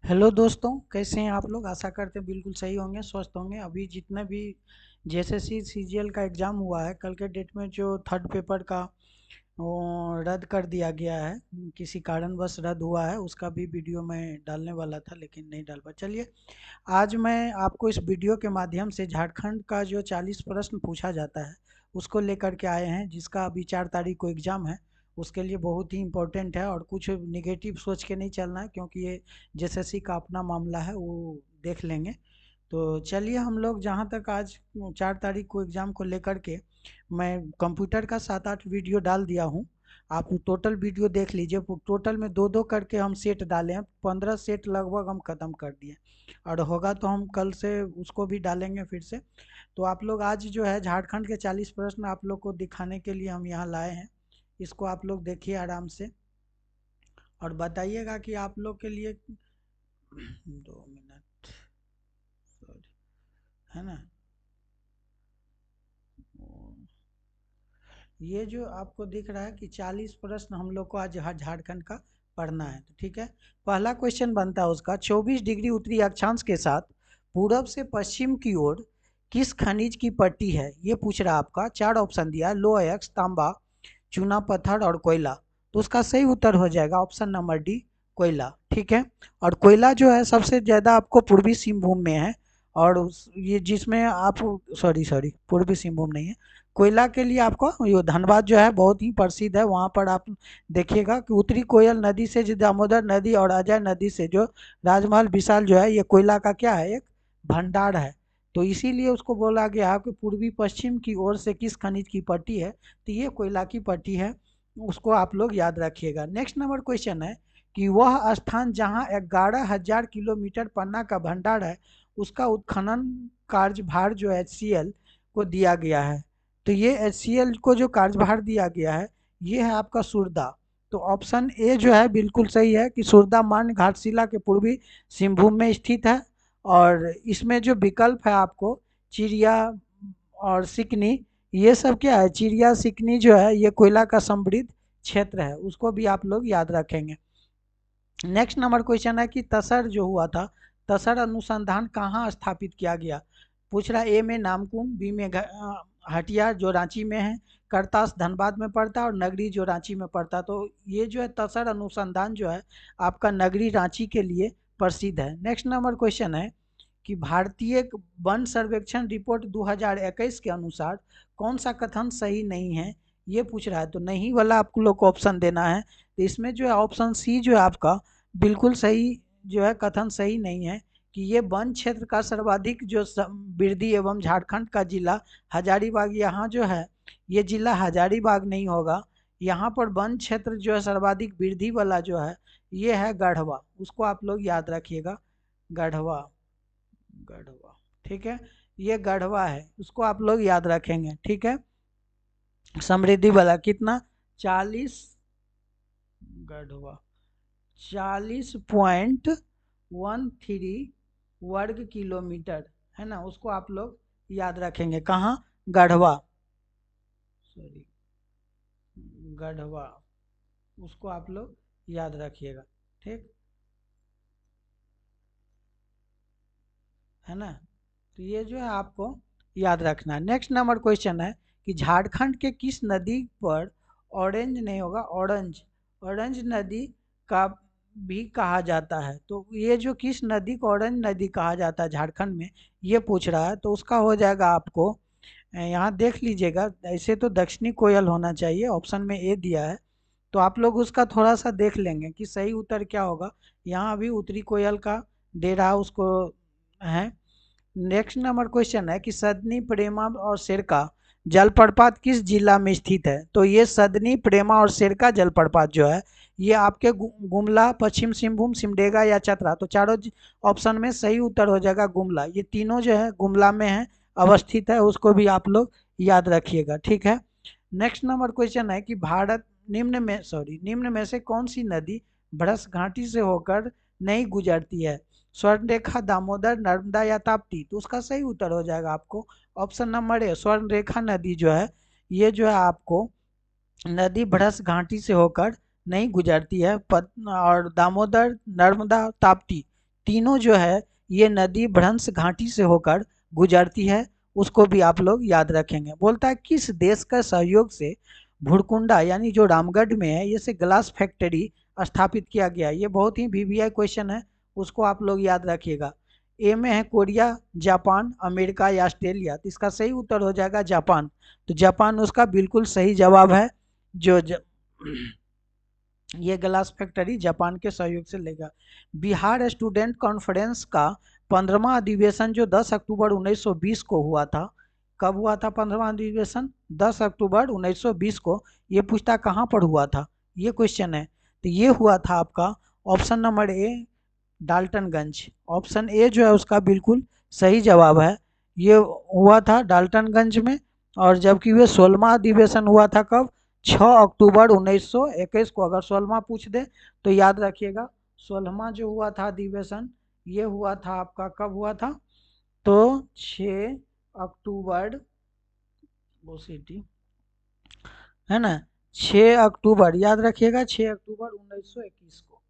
Hello दोस्तों, कैसे हैं आप लोग। आशा करते हैं बिल्कुल सही होंगे, स्वस्थ होंगे। अभी जितने भी जेएसएससी सीजीएल का एग्ज़ाम हुआ है, कल के डेट में जो थर्ड पेपर का वो रद्द कर दिया गया है, किसी कारणवश रद्द हुआ है, उसका भी वीडियो मैं डालने वाला था लेकिन नहीं डाल पाया। चलिए, आज मैं आपको इस वीडियो के माध्यम से झारखंड का जो 40 प्रश्न पूछा जाता है उसको लेकर के आए हैं, जिसका अभी 4 तारीख को एग्ज़ाम है। उसके लिए बहुत ही इम्पोर्टेंट है और कुछ निगेटिव सोच के नहीं चलना है, क्योंकि ये जेएसएससी का अपना मामला है, वो देख लेंगे। तो चलिए, हम लोग जहाँ तक आज 4 तारीख को एग्ज़ाम को लेकर के मैं कंप्यूटर का 7-8 वीडियो डाल दिया हूँ। आप टोटल वीडियो देख लीजिए। टोटल में 2-2 करके हम सेट डाले हैं, 15 सेट लगभग हम ख़त्म कर दिए, और होगा तो हम कल से उसको भी डालेंगे फिर से। तो आप लोग आज जो है झारखंड के 40 प्रश्न आप लोग को दिखाने के लिए हम यहाँ लाए हैं। इसको आप लोग देखिए आराम से और बताइएगा कि आप लोग के लिए 2 मिनट, सॉरी, है ना। ये जो आपको दिख रहा है कि 40 प्रश्न हम लोग को आज झारखंड का पढ़ना है, तो ठीक है। पहला क्वेश्चन बनता है उसका, 24 डिग्री उत्तरी अक्षांश के साथ पूरब से पश्चिम की ओर किस खनिज की पट्टी है, ये पूछ रहा है आपका। 4 ऑप्शन दिया, लोह, तांबा, चूना पत्थर और कोयला। तो उसका सही उत्तर हो जाएगा ऑप्शन नंबर डी, कोयला। ठीक है। और कोयला जो है सबसे ज़्यादा आपको पूर्वी सिंहभूम में है, और ये जिसमें आप, सॉरी सॉरी, पूर्वी सिंहभूम नहीं है। कोयला के लिए आपको ये धनबाद जो है बहुत ही प्रसिद्ध है। वहाँ पर आप देखिएगा कि उत्तरी कोयल नदी से जो दामोदर नदी और अजय नदी से जो राजमहल विशाल जो है, ये कोयला का क्या है, एक भंडार है। तो इसीलिए उसको बोला गया कि पूर्वी पश्चिम की ओर से किस खनिज की पट्टी है, तो ये कोयला की पट्टी है। उसको आप लोग याद रखिएगा। नेक्स्ट नंबर क्वेश्चन है कि वह स्थान जहाँ 11,000 किलोमीटर पन्ना का भंडार है, उसका उत्खनन कार्यभार जो HCL को दिया गया है। तो ये HCL को जो कार्यभार दिया गया है, ये है आपका सुरदा। तो ऑप्शन ए जो है बिल्कुल सही है कि सुरदा मान्य घाटशिला के पूर्वी सिंहभूम में स्थित है। और इसमें जो विकल्प है आपको, चिड़िया और सिकनी, ये सब क्या है, चिड़िया सिकनी जो है ये कोयला का समृद्ध क्षेत्र है, उसको भी आप लोग याद रखेंगे। नेक्स्ट नंबर क्वेश्चन है कि तसर जो हुआ था, तसर अनुसंधान कहाँ स्थापित किया गया। पूछ रहा है, ए में नामकुम, बी में हटिया जो रांची में है, करतास धनबाद में पड़ता है, और नगरी जो रांची में पड़ता है। तो ये जो है तसर अनुसंधान जो है आपका नगरी रांची के लिए प्रसिद्ध है। नेक्स्ट नंबर क्वेश्चन है कि भारतीय वन सर्वेक्षण रिपोर्ट 2021 के अनुसार कौन सा कथन सही नहीं है, ये पूछ रहा है। तो नहीं वाला आप लोग को ऑप्शन देना है। तो इसमें जो है ऑप्शन सी जो है आपका बिल्कुल सही जो है, कथन सही नहीं है कि ये वन क्षेत्र का सर्वाधिक जो वृद्धि एवं झारखंड का जिला हजारीबाग, यहाँ जो है ये जिला हजारीबाग नहीं होगा। यहाँ पर वन क्षेत्र जो है सर्वाधिक वृद्धि वाला जो है ये है गढ़वा। उसको आप लोग याद रखिएगा, गढ़वा, गढ़वा। ठीक है, ये गढ़वा है, उसको आप लोग याद रखेंगे। ठीक है, समृद्धि वाला कितना, 40, गढ़वा 40.13 वर्ग किलोमीटर है ना, उसको आप लोग याद रखेंगे। कहाँ, गढ़वा, सॉरी, गढ़वा, उसको आप लोग याद रखिएगा। ठीक है ना। तो ये जो है आपको याद रखना है। नेक्स्ट नंबर क्वेश्चन है कि झारखंड के किस नदी पर, ऑरेंज नहीं होगा, ऑरेंज, ऑरेंज नदी का भी कहा जाता है। तो ये जो किस नदी को ऑरेंज नदी कहा जाता है झारखंड में, ये पूछ रहा है। तो उसका हो जाएगा आपको, यहाँ देख लीजिएगा, ऐसे तो दक्षिणी कोयल होना चाहिए, ऑप्शन में ए दिया है। तो आप लोग उसका थोड़ा सा देख लेंगे कि सही उत्तर क्या होगा। यहाँ अभी उत्तरी कोयल का दे रहा उसको है। नेक्स्ट नंबर क्वेश्चन है कि सदनी, प्रेमा और सिरका जलप्रपात किस जिला में स्थित है। तो ये सदनी, प्रेमा और सिरका जलप्रपात जो है ये आपके गुमला, पश्चिम सिंहभूम, सिमडेगा या चतरा। तो चारों ऑप्शन में सही उत्तर हो जाएगा गुमला। ये तीनों जो है गुमला में है, अवस्थित है, उसको भी आप लोग याद रखिएगा। ठीक है। नेक्स्ट नंबर क्वेश्चन है कि भारत निम्न में से कौन सी नदी भ्रस घाटी से होकर नहीं गुजरती है। स्वर्णरेखा, दामोदर, नर्मदा या ताप्ती। तो उसका सही उत्तर हो जाएगा आपको ऑप्शन नंबर ए, स्वर्णरेखा नदी जो है ये जो है आपको नदी भ्रस घाटी से होकर नहीं गुजरती है। और दामोदर, नर्मदा, ताप्ती, तीनों जो है ये नदी भ्रंश घाटी से होकर गुजरती है, उसको भी आप लोग याद रखेंगे। बोलता है किस देश का सहयोग से भुरकुंडा यानी जो रामगढ़ में है ये से ग्लास फैक्ट्री स्थापित किया गया। ये बहुत ही वीवीआई क्वेश्चन है, उसको आप लोग याद रखिएगा। ए में है कोरिया, जापान, अमेरिका या ऑस्ट्रेलिया, तो इसका सही उत्तर हो जाएगा जापान। तो जापान उसका बिल्कुल सही जवाब है। जो ये ग्लास फैक्ट्री जापान के सहयोग से लेगा। बिहार स्टूडेंट कॉन्फ्रेंस का 15वां अधिवेशन जो 10 अक्टूबर 1920 को हुआ था, कब हुआ था 15वां अधिवेशन? 10 अक्टूबर 1920 को। ये पूछता कहाँ पर हुआ था, ये क्वेश्चन है। तो ये हुआ था आपका option number A Daltonganj. Option A जो है उसका बिल्कुल सही जवाब है। ये हुआ था डाल्टनगंज में। और जबकि वे 16वां अधिवेशन हुआ था कब? 6 अक्टूबर 1921 को। अगर 16वां पूछ दे तो याद रखिएगा 16वां जो हुआ था अधिवेशन ये हुआ था आपका कब हुआ था? तो 6 अक्टूबर, वो सिटी है ना, 6 अक्टूबर याद रखिएगा, 6 अक्टूबर 1921 को,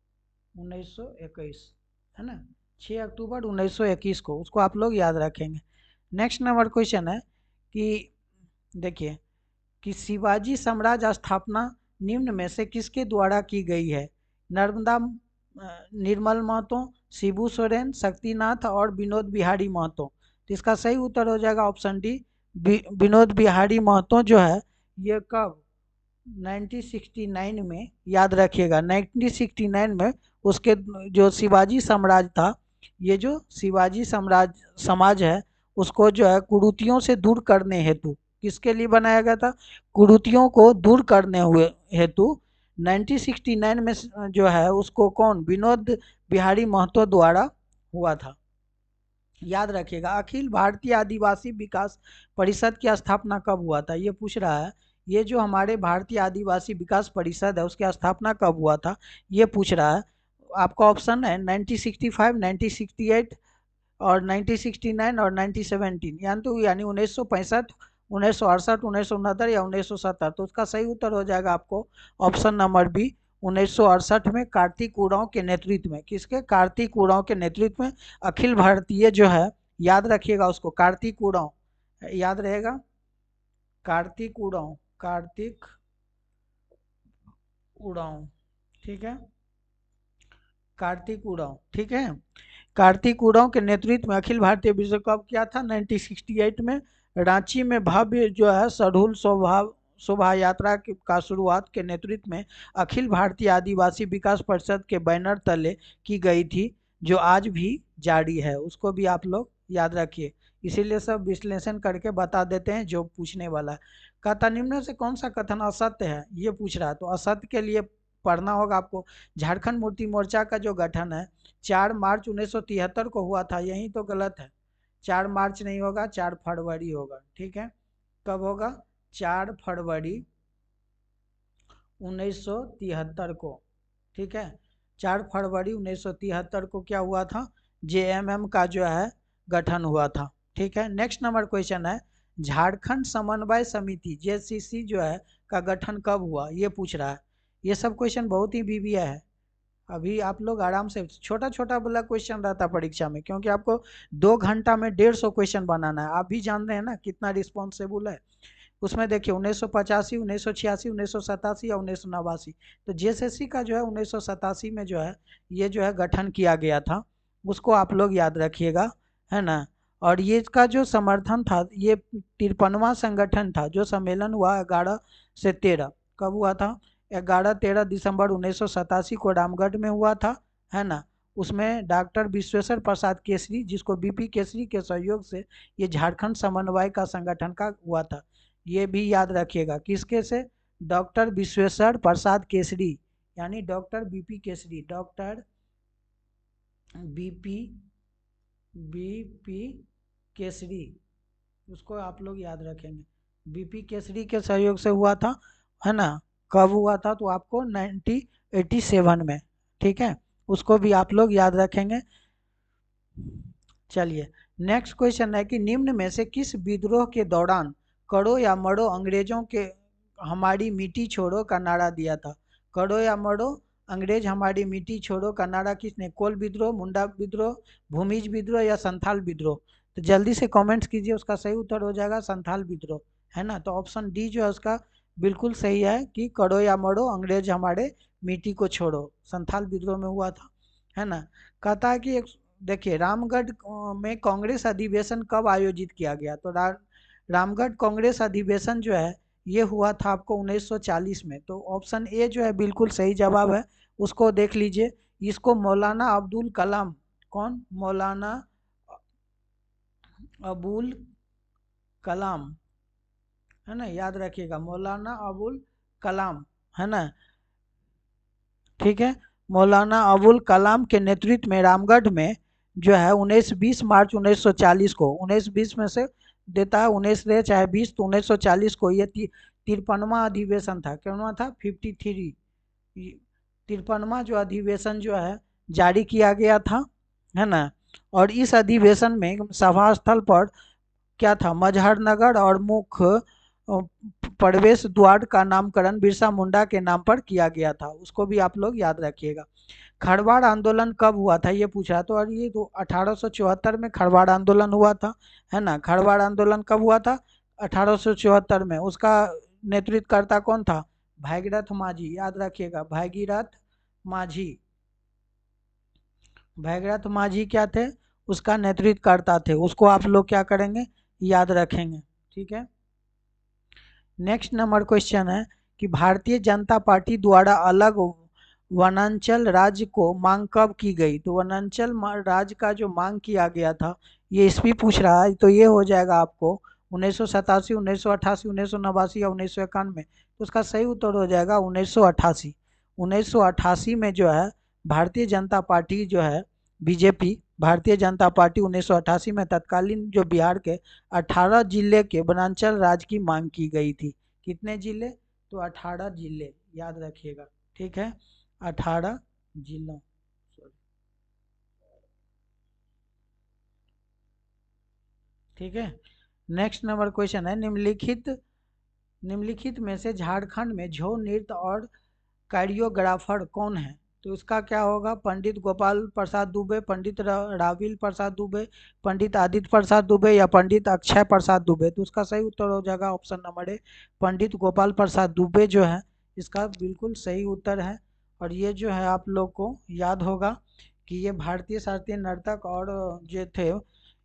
1921 है ना, 6 अक्टूबर 1921 को, उसको आप लोग याद रखेंगे। नेक्स्ट नंबर क्वेश्चन है कि देखिए कि शिवाजी साम्राज्य स्थापना निम्न में से किसके द्वारा की गई है? नर्मदा निर्मल महतो, शिबू सोरेन, शक्तिनाथ और विनोद बिहारी महतो। तो इसका सही उत्तर हो जाएगा ऑप्शन डी, विनोद बिहारी महतो जो है ये कब 1969 में, याद रखिएगा 1969 में उसके जो शिवाजी साम्राज्य था, ये जो शिवाजी साम्राज्य समाज है उसको जो है कुरीतियों से दूर करने हेतु किसके लिए बनाया गया था? कुरीतियों को दूर करने हुए हेतु 1969 में जो है उसको कौन? विनोद बिहारी महतो द्वारा हुआ था। याद रखिएगा। अखिल भारतीय आदिवासी विकास परिषद की स्थापना कब हुआ था? ये पूछ रहा है। ये जो हमारे भारतीय आदिवासी विकास परिषद है उसकी स्थापना कब हुआ था ये पूछ रहा है। आपका ऑप्शन है 1965, 1968 और 1969 और 1917, यानी 1965, 1968, 1969 या 1970। तो उसका सही उत्तर हो जाएगा आपको ऑप्शन नंबर बी 1968 में कार्तिक उरांव के नेतृत्व में। किसके? कार्तिक उरांव के नेतृत्व में अखिल भारतीय जो है, याद रखिएगा उसको, कार्तिक उरांव याद रहेगा, कार्तिक उरांव, कार्तिक उरांव, ठीक है, कार्तिक उरांव, ठीक है। कार्तिक उरांव के नेतृत्व में अखिल भारतीय विश्व कप किया था 1968 में। रांची में भव्य जो है सरहुल शोभा यात्रा का शुरुआत के नेतृत्व में अखिल भारतीय आदिवासी विकास परिषद के बैनर तले की गई थी, जो आज भी जारी है। उसको भी आप लोग याद रखिए, इसीलिए सब विश्लेषण करके बता देते हैं जो पूछने वाला है। कहता निम्न से कौन सा कथन असत्य है ये पूछ रहा है, तो असत्य के लिए पढ़ना होगा आपको। झारखंड मुक्ति मोर्चा का जो गठन है 4 मार्च 1973 को हुआ था, यही तो गलत है। 4 मार्च नहीं होगा, 4 फरवरी होगा, ठीक है। कब होगा? 4 फरवरी 1973 को, ठीक है। 4 फरवरी 1973 को क्या हुआ था? जेएमएम का जो है गठन हुआ था, ठीक है। नेक्स्ट नंबर क्वेश्चन है झारखंड समन्वय समिति जेसीसी जो है का गठन कब हुआ ये पूछ रहा है। ये सब क्वेश्चन बहुत ही वीवीआई है। अभी आप लोग आराम से, छोटा छोटा वाला क्वेश्चन रहता परीक्षा में, क्योंकि आपको 2 घंटा में 150 क्वेश्चन बनाना है। आप भी जान रहे हैं ना कितना रिस्पॉन्सिबल है। उसमें देखिए 1985, 1986, 1987 या 1989। तो जेएसएससी का जो है 1987 में जो है ये जो है गठन किया गया था, उसको आप लोग याद रखिएगा, है ना। और ये इसका जो समर्थन था, ये 53वां संगठन था। जो सम्मेलन हुआ 11 से 13, कब हुआ था? 11-13 दिसंबर 1987 को रामगढ़ में हुआ था, है ना। उसमें डॉक्टर विश्वेश्वर प्रसाद केसरी, जिसको बीपी केसरी के सहयोग से ये झारखंड समन्वय का संगठन का हुआ था। ये भी याद रखिएगा, किसके से? डॉक्टर विश्वेश्वर प्रसाद केसरी, यानी doctor BP Kesari, doctor BP Kesari, उसको आप लोग याद रखेंगे। बीपी केसरी के सहयोग से हुआ था, है ना। कब हुआ था? तो आपको 1987 में, ठीक है। उसको भी आप लोग याद रखेंगे। चलिए नेक्स्ट क्वेश्चन है कि निम्न में से किस विद्रोह के दौरान करो या मरो अंग्रेजों के हमारी मिट्टी छोड़ो का नारा दिया था? करो या मरो अंग्रेज हमारी मिट्टी छोड़ो, कन्नाडा किसने, कोल विद्रोह, मुंडा विद्रोह, भूमिज विद्रोह या संथाल विद्रोह। तो जल्दी से कमेंट्स कीजिए, उसका सही उत्तर हो जाएगा संथाल विद्रोह, है ना। तो ऑप्शन डी जो है उसका बिल्कुल सही है कि करो या मरो अंग्रेज हमारे मिट्टी को छोड़ो, संथाल विद्रोह में हुआ था, है ना। कहता है कि देखिए रामगढ़ में कांग्रेस अधिवेशन कब आयोजित किया गया, तो रामगढ़ कांग्रेस अधिवेशन जो है ये हुआ था आपको 1940 में। तो ऑप्शन ए जो है बिल्कुल सही जवाब है, उसको देख लीजिए। इसको मौलाना अब्दुल कलाम, कौन, मौलाना अबुल कलाम, है ना, याद रखिएगा मौलाना अबुल कलाम, है ना, ठीक है। मौलाना अबुल कलाम के नेतृत्व में रामगढ़ में जो है 19-20 मार्च 1940 को, 19-20 में से देता है 19 रहे चाहे 20, तो 1940 को ये 53वां अधिवेशन था, क्या था, 53, 53वां जो अधिवेशन जो है जारी किया गया था, है ना। और इस अधिवेशन में सभा स्थल पर क्या था, मजहर नगर और मुख्य प्रवेश द्वार का नामकरण बिरसा मुंडा के नाम पर किया गया था, उसको भी आप लोग याद रखिएगा। खरवाड़ आंदोलन कब हुआ था ये पूछ रहा, तो और ये तो 1874 में खरवाड़ आंदोलन हुआ था, है ना। खरवाड़ आंदोलन कब हुआ था, 1874 में। उसका नेतृत्वकर्ता कौन था, भागीरथ माझी, याद रखिएगा भागीरथ माझी, भागीरथ माझी क्या थे, उसका नेतृत्वकर्ता थे, उसको आप लोग क्या करेंगे, याद रखेंगे, ठीक है। नेक्स्ट नंबर क्वेश्चन है कि भारतीय जनता पार्टी द्वारा अलग वनांचल राज्य को मांग कब की गई, तो वनांचल राज्य का जो मांग किया गया था ये ईस्वी पूछ रहा है, तो ये हो जाएगा आपको 1987, 1988, 1989 या 1991। तो उसका सही उत्तर हो जाएगा 1988। 1988 में जो है भारतीय जनता पार्टी जो है, बीजेपी भारतीय जनता पार्टी 1988 में तत्कालीन जो बिहार के 18 जिले के वनांचल राज्य की मांग की गई थी। कितने जिले, तो 18 जिले, याद रखिएगा, ठीक है, 18 जिलों, ठीक है। नेक्स्ट नंबर क्वेश्चन है, निम्नलिखित में से झारखंड में छौ नृत्य और कोरियोग्राफर कौन है, तो इसका क्या होगा, पंडित गोपाल प्रसाद दुबे, पंडित राविल प्रसाद दुबे, पंडित आदित्य प्रसाद दुबे या पंडित अक्षय प्रसाद दुबे। तो उसका सही उत्तर हो जाएगा ऑप्शन नंबर ए, पंडित गोपाल प्रसाद दुबे जो है इसका बिल्कुल सही उत्तर है। और ये जो है आप लोग को याद होगा कि ये भारतीय शास्त्रीय नर्तक और जो थे,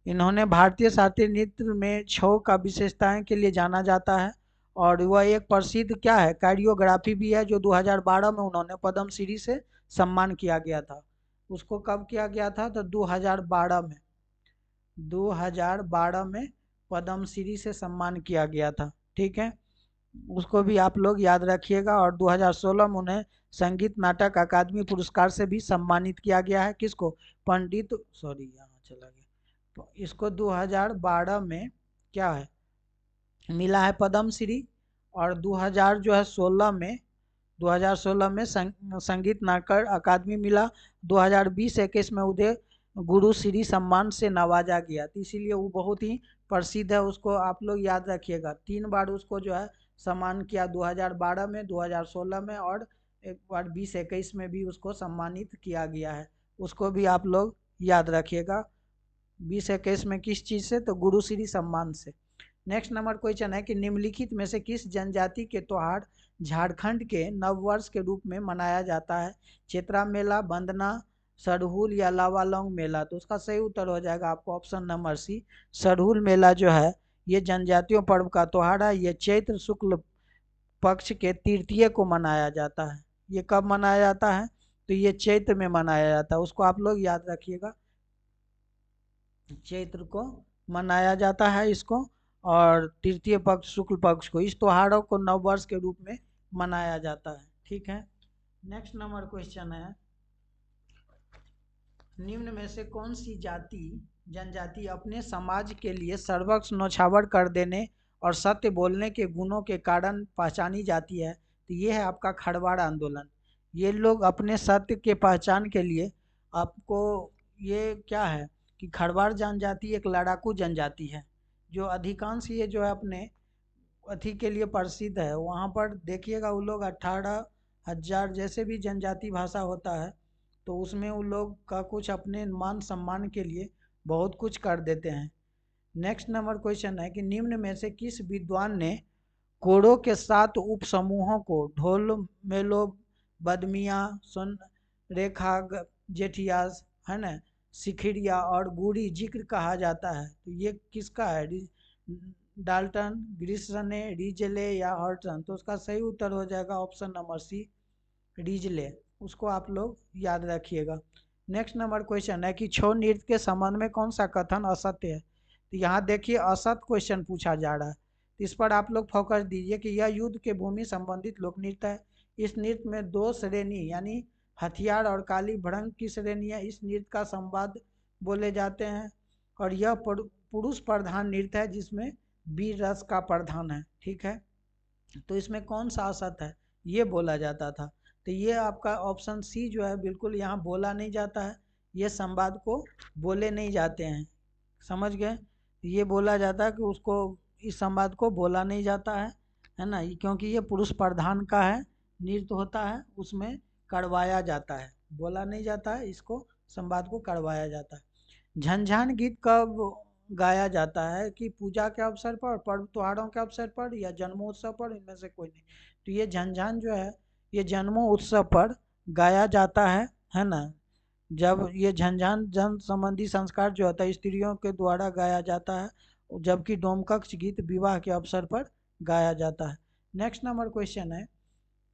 इन्होंने भारतीय शास्त्रीय नृत्य में छौ का विशेषताएं के लिए जाना जाता है। और वह एक प्रसिद्ध क्या है, कोरियोग्राफी भी है, जो 2012 में उन्होंने पद्मश्री से सम्मान किया गया था। उसको कब किया गया था, तो 2012 में, 2012 में पद्मश्री से सम्मान किया गया था, ठीक है। उसको भी आप लोग याद रखिएगा। और 2016 में उन्हें संगीत नाटक अकादमी पुरस्कार से भी सम्मानित किया गया है, किसको, पंडित, सॉरी यहाँ चला गया, तो इसको 2012 में क्या है, मिला है पद्मश्री। और 2000 जो है 16 में, 2016 में संगीत नाटक अकादमी मिला। 2020-21 में उदय गुरु श्री सम्मान से नवाजा गया, तो इसीलिए वो बहुत ही प्रसिद्ध है, उसको आप लोग याद रखिएगा। 3 बार उसको जो है सम्मान किया, 2012 में, 2016 में और एक बार 20-21 में भी उसको सम्मानित किया गया है, उसको भी आप लोग याद रखिएगा। 20-21 में किस चीज़ से, तो गुरु श्री सम्मान से। नेक्स्ट नंबर क्वेश्चन है कि निम्नलिखित में से किस जनजाति के त्योहार झारखंड के नववर्ष के रूप में मनाया जाता है, चेत्रा मेला, बंदना, सरहुल या लावालौंग मेला। तो उसका सही उत्तर हो जाएगा आपको ऑप्शन नंबर सी, सरहुल मेला जो है ये जनजातियों पर्व का त्योहार है। ये चैत्र शुक्ल पक्ष के तृतीय को मनाया जाता है। ये कब मनाया जाता है, तो ये चैत्र में मनाया जाता है, उसको आप लोग याद रखिएगा, चैत्र को मनाया जाता है इसको। और तृतीय पक्ष शुक्ल पक्ष को, इस त्योहारों को नववर्ष के रूप में मनाया जाता है, ठीक है। नेक्स्ट नंबर क्वेश्चन है, निम्न में से कौन सी जनजाति अपने समाज के लिए सर्वस्व न्यौछावर कर देने और सत्य बोलने के गुणों के कारण पहचानी जाती है, तो ये है आपका खरवाड़ आंदोलन। ये लोग अपने सत्य के पहचान के लिए, आपको ये क्या है कि खरवाड़ जनजाति एक लड़ाकू जनजाति है, जो अधिकांश ये जो है अपने अथी के लिए प्रसिद्ध है। वहाँ पर देखिएगा वो लोग 18 हजार जैसे भी जनजाति भाषा होता है तो उसमें उन लोग का कुछ अपने मान सम्मान के लिए बहुत कुछ कर देते हैं। नेक्स्ट नंबर क्वेश्चन है कि निम्न में से किस विद्वान ने कोड़ों के 7 उप समूहों को ढोल, मेलो, बदमिया, सुन, रेखा, जेठियास, है ना, सिखिरिया और गुड़ी जिक्र कहा जाता है? तो ये किसका है? डाल्टन, ग्रिसने, रिजले या हॉर्टन? तो उसका सही उत्तर हो जाएगा ऑप्शन नंबर सी, रिजले। उसको आप लोग याद रखिएगा। नेक्स्ट नंबर क्वेश्चन है कि छौ नृत्य के संबंध में कौन सा कथन असत्य है? तो यहाँ देखिए असत क्वेश्चन पूछा जा रहा है, तो इस पर आप लोग फोकस दीजिए कि यह युद्ध के भूमि संबंधित लोक नृत्य है। इस नृत्य में 2 श्रेणी यानी हथियार और काली भड़ंग की श्रेणी है। इस नृत्य का संवाद बोले जाते हैं और यह पुरुष प्रधान नृत्य है जिसमें वीर रस का प्रधान है। ठीक है, तो इसमें कौन सा असत है ये बोला जाता था? तो ये आपका ऑप्शन सी जो है बिल्कुल यहाँ बोला नहीं जाता है, ये संवाद को बोले नहीं जाते हैं, समझ गए? ये बोला जाता है कि उसको, इस संवाद को बोला नहीं जाता है ना, क्योंकि ये पुरुष प्रधान का है, नृत्य होता है, उसमें करवाया जाता है, बोला नहीं जाता है, इसको संवाद को करवाया जाता है। झंझान गीत कब गाया जाता है? कि पूजा के अवसर पर, पर्व त्योहारों के अवसर पर या जन्मोत्सव पर? इनमें से कोई नहीं। तो ये झंझान जो है ये जन्मोत्सव पर गाया जाता है ना। जब ये झंझान जन संबंधी संस्कार जो होता है स्त्रियों के द्वारा गाया जाता है, जबकि डोमकच्छ गीत विवाह के अवसर पर गाया जाता है। नेक्स्ट नंबर क्वेश्चन है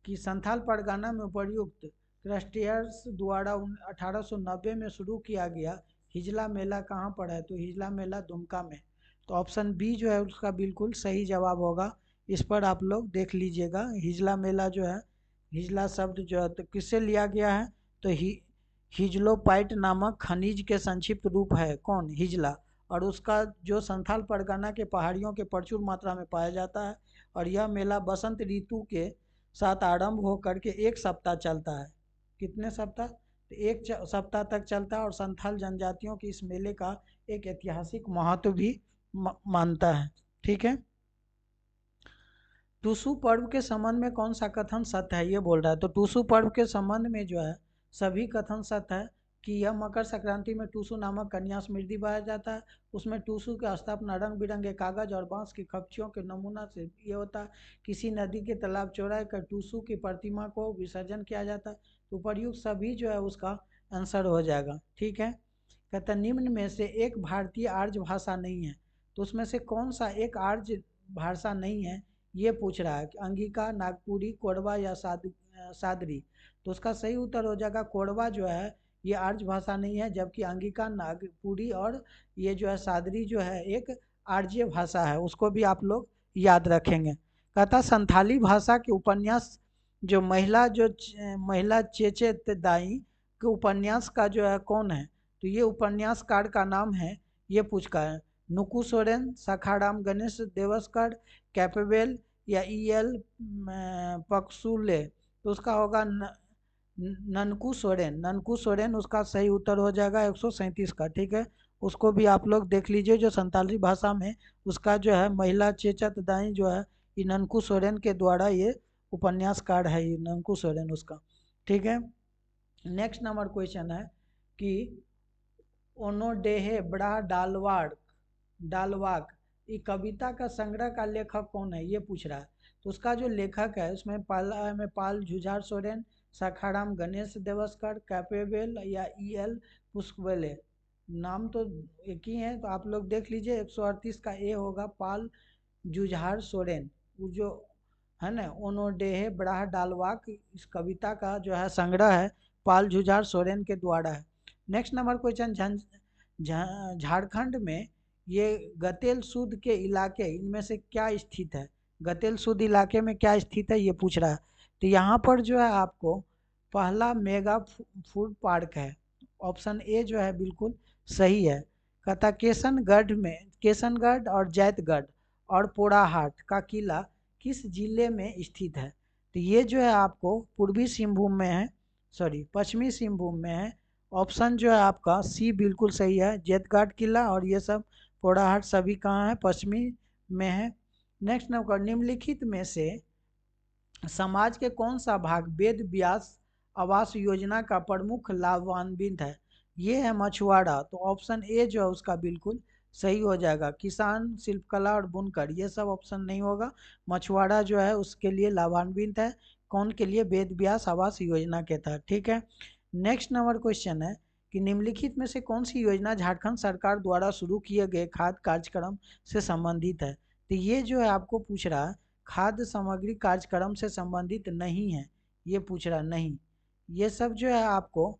कि संथाल परगना में उपर्युक्त क्रिस्टियर्स द्वारा 1890 में शुरू किया गया हिजला मेला कहाँ पर है? तो हिजला मेला दुमका में। तो ऑप्शन बी जो है उसका बिल्कुल सही जवाब होगा। इस पर आप लोग देख लीजिएगा, हिजला मेला जो है, हिजला शब्द जो है तो किससे लिया गया है? तो हिजलोपाइट नामक खनिज के संक्षिप्त रूप है कौन? हिजला। और उसका जो संथाल परगना के पहाड़ियों के प्रचुर मात्रा में पाया जाता है और यह मेला बसंत ऋतु के साथ आरंभ होकर के 1 सप्ताह चलता है। कितने सप्ताह? तो 1 सप्ताह तक चलता है और संथाल जनजातियों की इस मेले का एक ऐतिहासिक महत्व भी मानता है। ठीक है, टूसू पर्व के संबंध में कौन सा कथन सत्य है ये बोल रहा है? तो टूसू पर्व के संबंध में जो है सभी कथन सत्य है कि यह मकर संक्रांति में टूसू नामक कन्या स्मृति बाया जाता है। उसमें टूसू की स्थापना रंग बिरंगे कागज और बांस की खपचियों के नमूना से ये होता है। किसी नदी के तालाब चौड़ाई कर टूसू की प्रतिमा को विसर्जन किया जाता है। तो उपर्युक्त सभी जो है उसका आंसर हो जाएगा। ठीक है, कहता निम्न में से एक भारतीय आर्य भाषा नहीं है, तो उसमें से कौन सा एक आर्य भाषा नहीं है ये पूछ रहा है कि अंगिका, नागपुरी, कोरवा या सादरी? तो उसका सही उत्तर हो जाएगा कोरवा जो है ये आर्य भाषा नहीं है, जबकि अंगिका, नागपुरी और ये जो है सादरी जो है एक आर्य भाषा है, उसको भी आप लोग याद रखेंगे। कहता संथाली भाषा के उपन्यास जो महिला चेचे दाई के उपन्यास का जो है कौन है? तो ये उपन्यासकार का नाम है, ये पूछ का है, नुकू सोरेन, सखाराम गणेश देवस्कर, कैपेबल या EL पक्सुले? तो उसका होगा ननकू सोरेन। ननकू सोरेन उसका सही उत्तर हो जाएगा 137 का। ठीक है, उसको भी आप लोग देख लीजिए, जो संताली भाषा में उसका जो है महिला चेचत दाई जो है ये ननकू सोरेन के द्वारा ये उपन्यासकार है, ये ननकू सोरेन उसका। ठीक है, नेक्स्ट नंबर क्वेश्चन है कि ओनोडेहे बड़ा डालवाक ये कविता का संग्रह का लेखक कौन है ये पूछ रहा है। तो उसका जो लेखक है उसमें पहला में पाल झुझार सोरेन, सखाराम गणेश देवस्कर, कैपेबल या EL पुष्पले? नाम तो एक ही है, तो आप लोग देख लीजिए 138 का ए होगा पाल जुझार सोरेन। वो जो है ना ओनोडेहे बड़ा डालवाक इस कविता का जो है संग्रह है पाल जुझार सोरेन के द्वारा है। नेक्स्ट नंबर क्वेश्चन, झारखंड में ये गतेल सूद के इलाके इनमें से क्या स्थित है? गतेल सूद इलाके में क्या स्थित है ये पूछ रहा है। तो यहाँ पर जो है आपको पहला मेगा फूड पार्क है, ऑप्शन ए जो है बिल्कुल सही है। कहता केशनगढ़ और जैतगढ़ और पोड़ाहाट का किला किस जिले में स्थित है? तो ये जो है आपको पूर्वी सिंहभूम में है, सॉरी पश्चिमी सिंहभूम में है। ऑप्शन जो है आपका सी बिल्कुल सही है, जैतगढ़ किला और ये सब पोड़ाहाट सभी कहाँ है? पश्चिमी में है। नेक्स्ट नंबर निम्नलिखित में से समाज के कौन सा भाग वेद व्यास आवास योजना का प्रमुख लाभान्वित है? ये है मछुआरा, तो ऑप्शन ए जो है उसका बिल्कुल सही हो जाएगा। किसान, शिल्पकला और बुनकर ये सब ऑप्शन नहीं होगा। मछुआरा जो है उसके लिए लाभान्वित है, कौन के लिए? वेद व्यास आवास योजना के तहत। ठीक है, नेक्स्ट नंबर क्वेश्चन है कि निम्नलिखित में से कौन सी योजना झारखंड सरकार द्वारा शुरू किए गए खाद्य कार्यक्रम से संबंधित है? तो ये जो है आपको पूछ रहा है खाद्य सामग्री कार्यक्रम से संबंधित नहीं है, ये पूछ रहा नहीं। ये सब जो है आपको,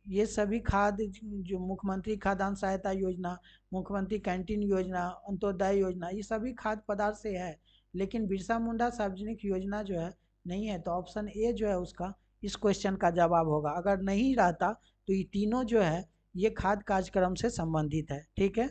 ये सभी खाद्य जो मुख्यमंत्री खाद्यान्न सहायता योजना, मुख्यमंत्री कैंटीन योजना, अंत्योदय योजना, ये सभी खाद्य पदार्थ से है, लेकिन बिरसा मुंडा सार्वजनिक योजना जो है नहीं है। तो ऑप्शन ए जो है उसका इस क्वेश्चन का जवाब होगा। अगर नहीं रहता तो ये तीनों जो है ये खाद्य कार्यक्रम से संबंधित है। ठीक है,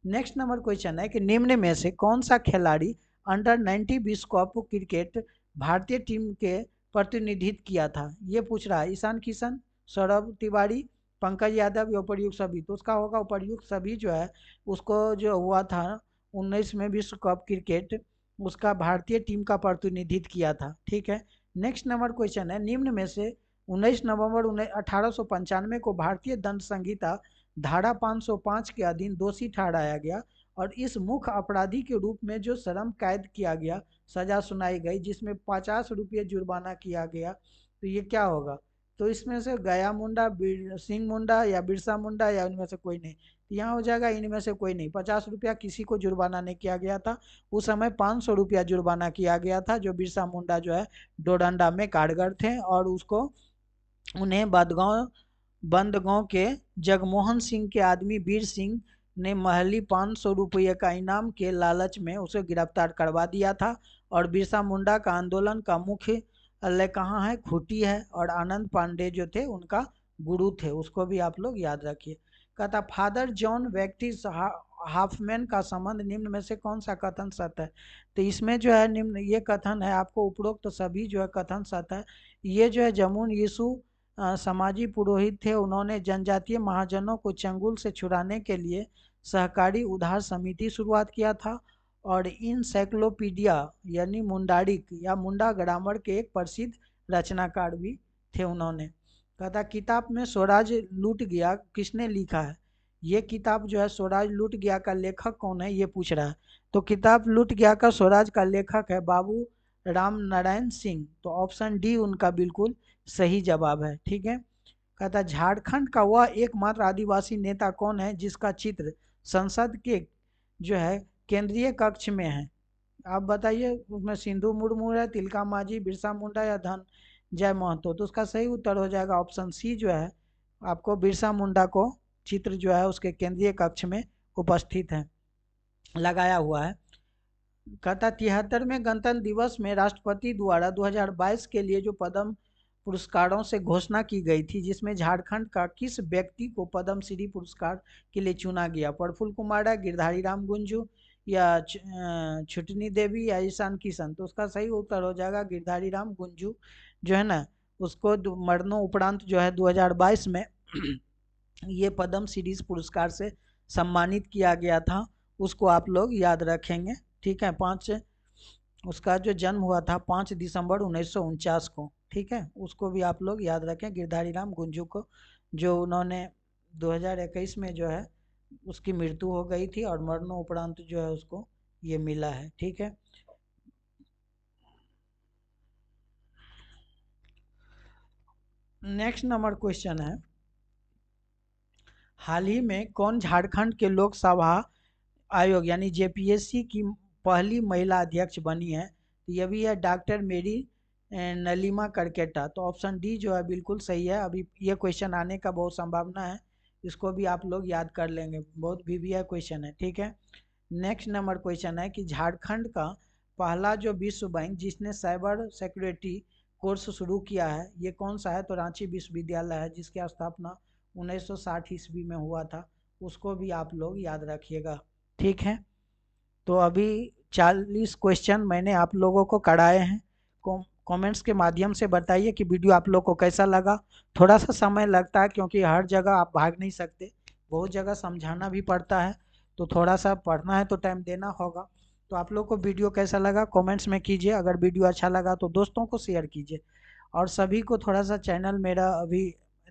नेक्स्ट नंबर क्वेश्चन है कि निम्न में से कौन सा खिलाड़ी अंडर 90 विश्व कप क्रिकेट भारतीय टीम के प्रतिनिधित्व किया था? ये पूछ रहा है। ईशान किशन, सौरभ तिवारी, पंकज यादव या उपर्युक्त सभी? तो उसका होगा उपर्युक्त सभी जो है उसको जो हुआ था 19 में विश्व कप क्रिकेट, उसका भारतीय टीम का प्रतिनिधित्व किया था। ठीक है, नेक्स्ट नंबर क्वेश्चन है निम्न में से 19 नवंबर 1895 को भारतीय दंड संहिता धारा 505 के अधीन दोषी ठहराया गया और इस मुख्य अपराधी के रूप में जो श्रम कैद किया गया, सजा सुनाई गई, जिसमें 50 रुपये जुर्माना किया गया, तो ये क्या होगा? तो इसमें से गया मुंडा, सिंह मुंडा या बिरसा मुंडा या इनमें से कोई नहीं? तो यहाँ हो जाएगा इनमें से कोई नहीं। 50 रुपया किसी को जुर्माना नहीं किया गया था, उस समय 500 रुपया जुर्माना किया गया था, जो बिरसा मुंडा जो है डोरंडा में कारगर थे और उसको उन्हें बंदगांव के जगमोहन सिंह के आदमी वीर सिंह ने महली 500 रुपये का इनाम के लालच में उसे गिरफ्तार करवा दिया था। और बिरसा मुंडा का आंदोलन का मुख्य लय कहाँ है? खूंटी है। और आनंद पांडे जो थे उनका गुरु थे, उसको भी आप लोग याद रखिए। कहता फादर जॉन बैप्टिस्ट हाफमैन का संबंध निम्न में से कौन सा कथन सत्य है? तो इसमें जो है निम्न ये कथन है आपको उपरोक्त तो सभी जो है कथन सत्य है। ये जो है जमुन यीशु समाजी पुरोहित थे, उन्होंने जनजातीय महाजनों को चंगुल से छुड़ाने के लिए सहकारी उद्धार समिति शुरुआत किया था। और इनसाइक्लोपीडिया यानी मुंडारिक या मुंडा ग्रामर के एक प्रसिद्ध रचनाकार भी थे उन्होंने। कहता किताब में स्वराज लूट गया किसने लिखा है? ये किताब जो है स्वराज लूट गया का लेखक कौन है, ये पूछ रहा है। तो किताब लूट गया का स्वराज का लेखक है बाबू राम नारायण सिंह, तो ऑप्शन डी उनका बिल्कुल सही जवाब है। ठीक है, कहता झारखंड का वह एकमात्र आदिवासी नेता कौन है जिसका चित्र संसद के जो है केंद्रीय कक्ष में है? आप बताइए, उसमें सिंधु मुर्मू है, तिलका मांझी, बिरसा मुंडा या धन जय महतो? तो उसका सही उत्तर हो जाएगा ऑप्शन सी जो है आपको बिरसा मुंडा को चित्र जो है उसके केंद्रीय कक्ष में उपस्थित है, लगाया हुआ है। कहता 73वें गणतंत्र दिवस में राष्ट्रपति द्वारा 2022 के लिए जो पद्म पुरस्कारों से घोषणा की गई थी, जिसमें झारखंड का किस व्यक्ति को पद्म श्री पुरस्कार के लिए चुना गया? प्रफुल्ल कुमार, गिरधारी राम गुंजू या छुटनी देवी या ईशान किशन? तो उसका सही उत्तर हो जाएगा गिरधारी राम गुंजू जो है ना, उसको मरणों उपरांत जो है 2022 में ये पद्म श्री पुरस्कार से सम्मानित किया गया था, उसको आप लोग याद रखेंगे। ठीक है, उसका जो जन्म हुआ था 5 दिसंबर 1949 को। ठीक है, उसको भी आप लोग याद रखें गिरधारी राम गुंजू को, जो उन्होंने 2021 में जो है उसकी मृत्यु हो गई थी और मरणों उपरांत जो है उसको ये मिला है। ठीक है, नेक्स्ट नंबर क्वेश्चन है हाल ही में कौन झारखंड के लोकसभा आयोग यानी जेपीएससी की पहली महिला अध्यक्ष बनी है? ये भी है डॉक्टर मेरी नलीमा करकेटा। तो ऑप्शन डी जो है बिल्कुल सही है। अभी ये क्वेश्चन आने का बहुत संभावना है, इसको भी आप लोग याद कर लेंगे, बहुत वीवीआई क्वेश्चन है। ठीक है, नेक्स्ट नंबर क्वेश्चन है कि झारखंड का पहला जो विश्व बैंक जिसने साइबर सिक्योरिटी कोर्स शुरू किया है, ये कौन सा है? तो रांची विश्वविद्यालय है, जिसकी स्थापना 1960 ईस्वी में हुआ था, उसको भी आप लोग याद रखिएगा। ठीक है, तो अभी 40 क्वेश्चन मैंने आप लोगों को कराए हैं। कमेंट्स के माध्यम से बताइए कि वीडियो आप लोग को कैसा लगा। थोड़ा सा समय लगता है क्योंकि हर जगह आप भाग नहीं सकते, बहुत जगह समझाना भी पड़ता है, तो थोड़ा सा पढ़ना है तो टाइम देना होगा। तो आप लोग को वीडियो कैसा लगा कमेंट्स में कीजिए, अगर वीडियो अच्छा लगा तो दोस्तों को शेयर कीजिए, और सभी को थोड़ा सा चैनल मेरा अभी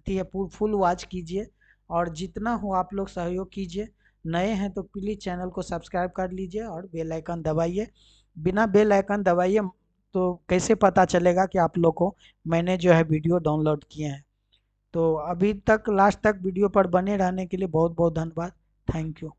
है फुल वॉच कीजिए, और जितना हो आप लोग सहयोग कीजिए। नए हैं तो प्लीज़ चैनल को सब्सक्राइब कर लीजिए और बेल आइकन दबाइए। बिना बेल आइकन दबाइए तो कैसे पता चलेगा कि आप लोग को मैंने जो है वीडियो डाउनलोड किए हैं। तो अभी तक लास्ट तक वीडियो पर बने रहने के लिए बहुत बहुत धन्यवाद। Thank you.